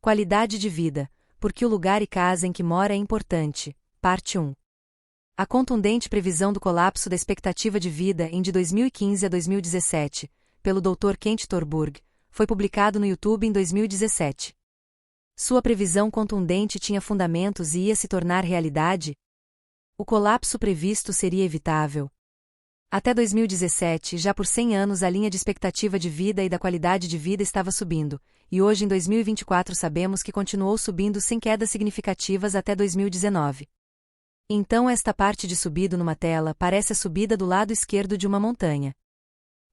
Qualidade de vida, porque o lugar e casa em que mora é importante. Parte 1. A contundente previsão do colapso da expectativa de vida de 2015 a 2017, pelo Dr. Kent Torburg, foi publicado no YouTube em 2017. Sua previsão contundente tinha fundamentos e ia se tornar realidade? O colapso previsto seria evitável. Até 2017, já por 100 anos a linha de expectativa de vida e da qualidade de vida estava subindo, e hoje em 2024 sabemos que continuou subindo sem quedas significativas até 2019. Então esta parte de subido numa tela parece a subida do lado esquerdo de uma montanha.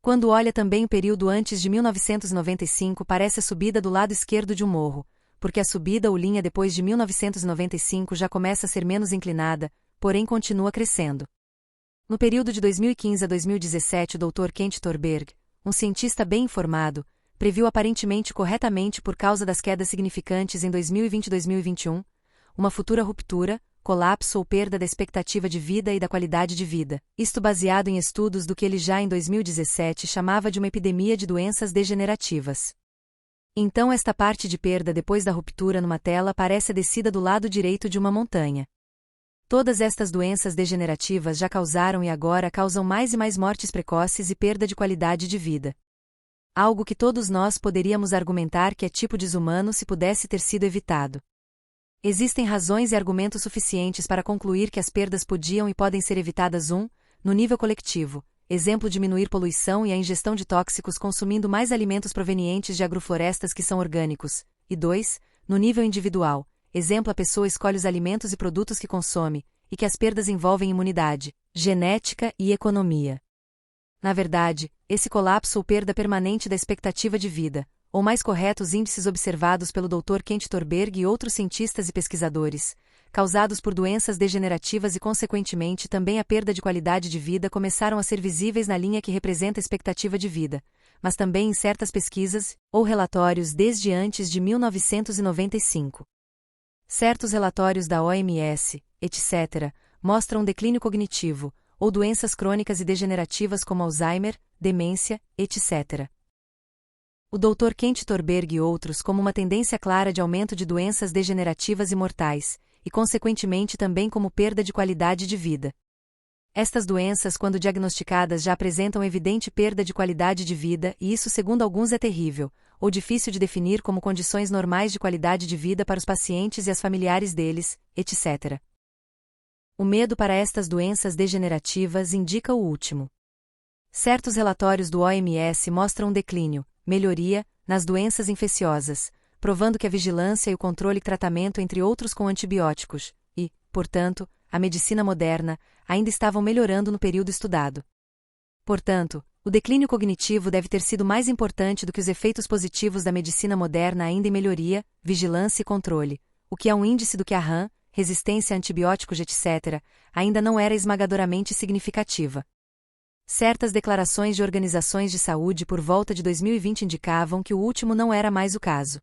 Quando olha também o período antes de 1995 parece a subida do lado esquerdo de um morro, porque a subida ou linha depois de 1995 já começa a ser menos inclinada, porém continua crescendo. No período de 2015 a 2017 o Dr. Kent Torberg, um cientista bem informado, previu aparentemente corretamente por causa das quedas significantes em 2020 e 2021, uma futura ruptura, colapso ou perda da expectativa de vida e da qualidade de vida, isto baseado em estudos do que ele já em 2017 chamava de uma epidemia de doenças degenerativas. Então esta parte de perda depois da ruptura numa tela parece a descida do lado direito de uma montanha. Todas estas doenças degenerativas já causaram e agora causam mais e mais mortes precoces e perda de qualidade de vida. Algo que todos nós poderíamos argumentar que é tipo desumano se pudesse ter sido evitado. Existem razões e argumentos suficientes para concluir que as perdas podiam e podem ser evitadas. No nível coletivo, exemplo diminuir poluição e a ingestão de tóxicos consumindo mais alimentos provenientes de agroflorestas que são orgânicos, e 2, no nível individual, exemplo a pessoa escolhe os alimentos e produtos que consome, e que as perdas envolvem imunidade, genética e economia. Na verdade, esse colapso ou perda permanente da expectativa de vida, ou mais correto os índices observados pelo Dr. Kent Torberg e outros cientistas e pesquisadores, causados por doenças degenerativas e consequentemente também a perda de qualidade de vida começaram a ser visíveis na linha que representa a expectativa de vida, mas também em certas pesquisas, ou relatórios desde antes de 1995. Certos relatórios da OMS, etc., mostram um declínio cognitivo, ou doenças crônicas e degenerativas como Alzheimer, demência, etc. O Dr. Kent Torberg e outros como uma tendência clara de aumento de doenças degenerativas e mortais, e consequentemente também como perda de qualidade de vida. Estas doenças, quando diagnosticadas, já apresentam evidente perda de qualidade de vida e isso, segundo alguns, é terrível, ou difícil de definir como condições normais de qualidade de vida para os pacientes e as familiares deles, etc. O medo para estas doenças degenerativas indica o último. Certos relatórios do OMS mostram um declínio, melhoria, nas doenças infecciosas, provando que a vigilância e o controle e tratamento entre outros com antibióticos, e, portanto, a medicina moderna, ainda estavam melhorando no período estudado. Portanto, o declínio cognitivo deve ter sido mais importante do que os efeitos positivos da medicina moderna ainda em melhoria, vigilância e controle, o que é um índice do que a RAM, resistência a antibióticos etc., ainda não era esmagadoramente significativa. Certas declarações de organizações de saúde por volta de 2020 indicavam que o último não era mais o caso.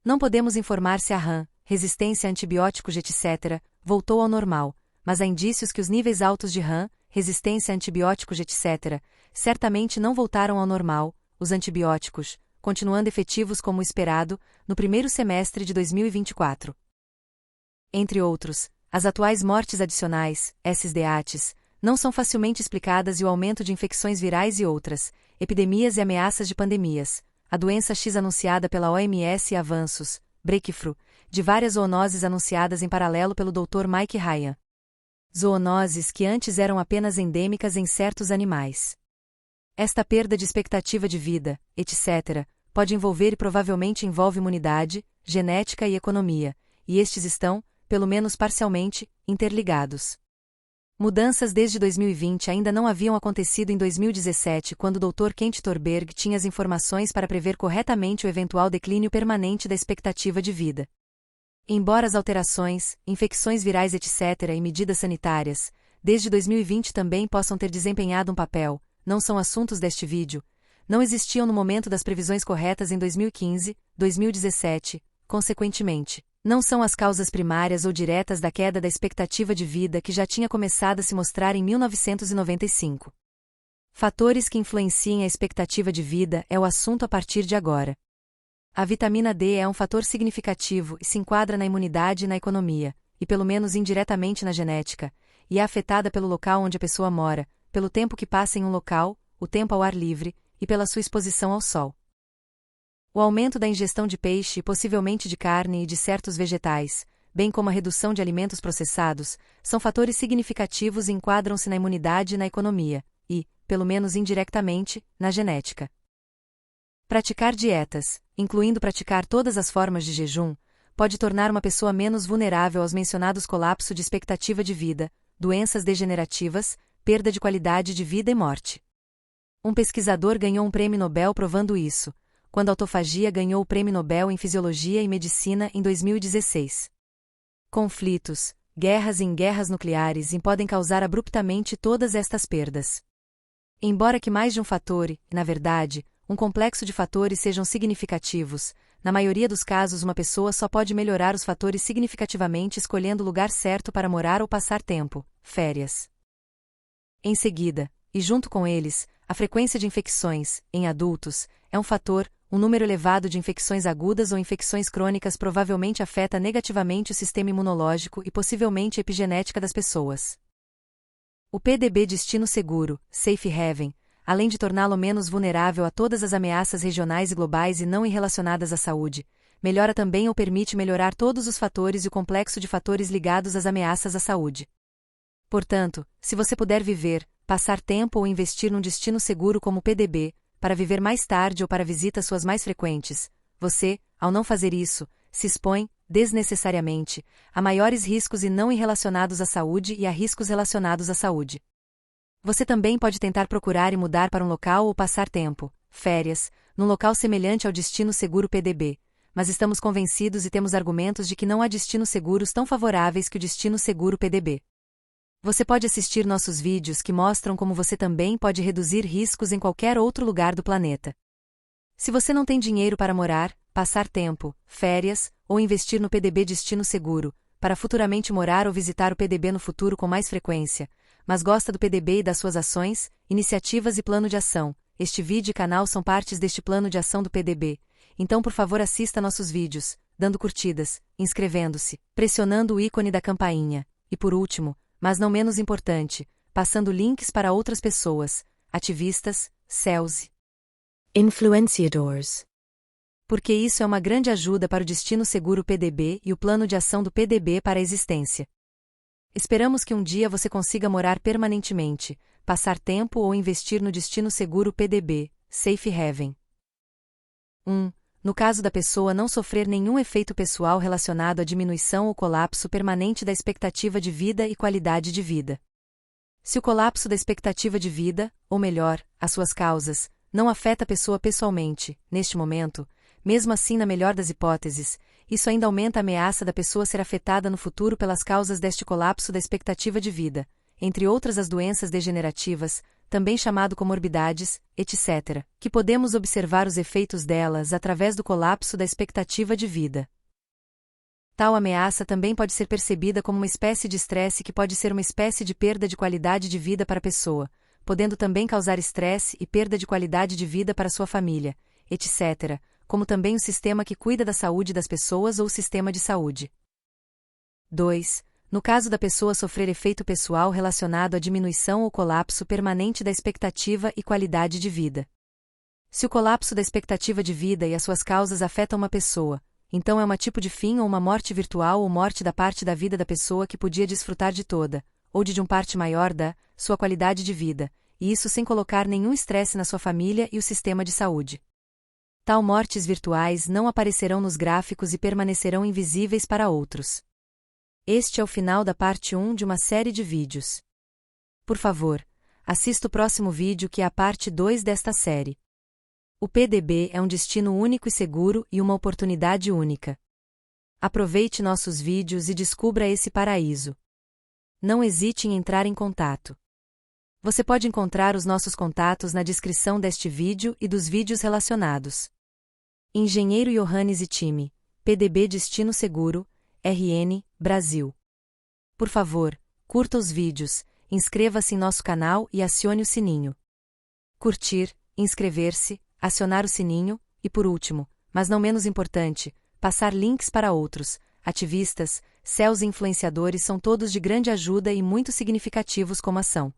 Não podemos informar se a RAM, resistência a antibióticos etc., voltou ao normal, mas há indícios que os níveis altos de RAM, resistência a antibióticos etc., certamente não voltaram ao normal, os antibióticos, continuando efetivos como esperado, no primeiro semestre de 2024. Entre outros, as atuais mortes adicionais, SDATs, não são facilmente explicadas e o aumento de infecções virais e outras, epidemias e ameaças de pandemias, a doença X anunciada pela OMS e avanços, breakthrough, de várias zoonoses anunciadas em paralelo pelo Dr. Mike Ryan. Zoonoses que antes eram apenas endêmicas em certos animais. Esta perda de expectativa de vida, etc., pode envolver e provavelmente envolve imunidade, genética e economia, e estes estão, pelo menos parcialmente, interligados. Mudanças desde 2020 ainda não haviam acontecido em 2017 quando o Dr. Kent Torberg tinha as informações para prever corretamente o eventual declínio permanente da expectativa de vida. Embora as alterações, infecções virais etc. e medidas sanitárias, desde 2020 também possam ter desempenhado um papel, não são assuntos deste vídeo, não existiam no momento das previsões corretas em 2015, 2017, consequentemente, não são as causas primárias ou diretas da queda da expectativa de vida que já tinha começado a se mostrar em 1995. Fatores que influenciem a expectativa de vida é o assunto a partir de agora. A vitamina D é um fator significativo e se enquadra na imunidade e na economia, e pelo menos indiretamente na genética, e é afetada pelo local onde a pessoa mora, pelo tempo que passa em um local, o tempo ao ar livre, e pela sua exposição ao sol. O aumento da ingestão de peixe e possivelmente de carne e de certos vegetais, bem como a redução de alimentos processados, são fatores significativos e enquadram-se na imunidade e na economia, e, pelo menos indiretamente, na genética. Praticar dietas, incluindo praticar todas as formas de jejum, pode tornar uma pessoa menos vulnerável aos mencionados colapso de expectativa de vida, doenças degenerativas, perda de qualidade de vida e morte. Um pesquisador ganhou um prêmio Nobel provando isso, quando a autofagia ganhou o prêmio Nobel em Fisiologia e Medicina em 2016. Conflitos, guerras e guerras nucleares podem causar abruptamente todas estas perdas. Embora que mais de um fator e, na verdade, um complexo de fatores sejam significativos, na maioria dos casos uma pessoa só pode melhorar os fatores significativamente escolhendo o lugar certo para morar ou passar tempo, férias. Em seguida, e junto com eles, a frequência de infecções, em adultos, é um fator. Um número elevado de infecções agudas ou infecções crônicas provavelmente afeta negativamente o sistema imunológico e possivelmente a epigenética das pessoas. O PDB Destino Seguro, Safe Haven, além de torná-lo menos vulnerável a todas as ameaças regionais e globais e não relacionadas à saúde, melhora também ou permite melhorar todos os fatores e o complexo de fatores ligados às ameaças à saúde. Portanto, se você puder viver, passar tempo ou investir num destino seguro como o PDB, para viver mais tarde ou para visitas suas mais frequentes, você, ao não fazer isso, se expõe, desnecessariamente, a maiores riscos e não relacionados à saúde e a riscos relacionados à saúde. Você também pode tentar procurar e mudar para um local ou passar tempo, férias, num local semelhante ao destino seguro PDB, mas estamos convencidos e temos argumentos de que não há destinos seguros tão favoráveis que o destino seguro PDB. Você pode assistir nossos vídeos que mostram como você também pode reduzir riscos em qualquer outro lugar do planeta. Se você não tem dinheiro para morar, passar tempo, férias, ou investir no PDB Destino Seguro, para futuramente morar ou visitar o PDB no futuro com mais frequência, mas gosta do PDB e das suas ações, iniciativas e plano de ação, este vídeo e canal são partes deste plano de ação do PDB, então por favor assista nossos vídeos, dando curtidas, inscrevendo-se, pressionando o ícone da campainha, e por último, mas não menos importante, passando links para outras pessoas, ativistas, CEOs, influenciadores. Porque isso é uma grande ajuda para o Destino Seguro PDB e o plano de ação do PDB para a existência. Esperamos que um dia você consiga morar permanentemente, passar tempo ou investir no Destino Seguro PDB, Safe Haven. 1. No caso da pessoa não sofrer nenhum efeito pessoal relacionado à diminuição ou colapso permanente da expectativa de vida e qualidade de vida. Se o colapso da expectativa de vida, ou melhor, as suas causas, não afeta a pessoa pessoalmente, neste momento, mesmo assim na melhor das hipóteses, isso ainda aumenta a ameaça da pessoa ser afetada no futuro pelas causas deste colapso da expectativa de vida, entre outras as doenças degenerativas, também chamado comorbidades, etc., que podemos observar os efeitos delas através do colapso da expectativa de vida. Tal ameaça também pode ser percebida como uma espécie de estresse que pode ser uma espécie de perda de qualidade de vida para a pessoa, podendo também causar estresse e perda de qualidade de vida para sua família, etc., como também o sistema que cuida da saúde das pessoas ou o sistema de saúde. 2. No caso da pessoa sofrer efeito pessoal relacionado à diminuição ou colapso permanente da expectativa e qualidade de vida. Se o colapso da expectativa de vida e as suas causas afetam uma pessoa, então é um tipo de fim ou uma morte virtual ou morte da parte da vida da pessoa que podia desfrutar de toda, ou de um parte maior da, sua qualidade de vida, e isso sem colocar nenhum estresse na sua família e o sistema de saúde. Tal mortes virtuais não aparecerão nos gráficos e permanecerão invisíveis para outros. Este é o final da parte 1 de uma série de vídeos. Por favor, assista o próximo vídeo que é a parte 2 desta série. O PDB é um destino único e seguro e uma oportunidade única. Aproveite nossos vídeos e descubra esse paraíso. Não hesite em entrar em contato. Você pode encontrar os nossos contatos na descrição deste vídeo e dos vídeos relacionados. Engenheiro Johannes e time, PDB Destino Seguro, RN, Brasil. Por favor, curta os vídeos, inscreva-se em nosso canal e acione o sininho. Curtir, inscrever-se, acionar o sininho, e por último, mas não menos importante, passar links para outros. Ativistas, CEOs e influenciadores são todos de grande ajuda e muito significativos como ação.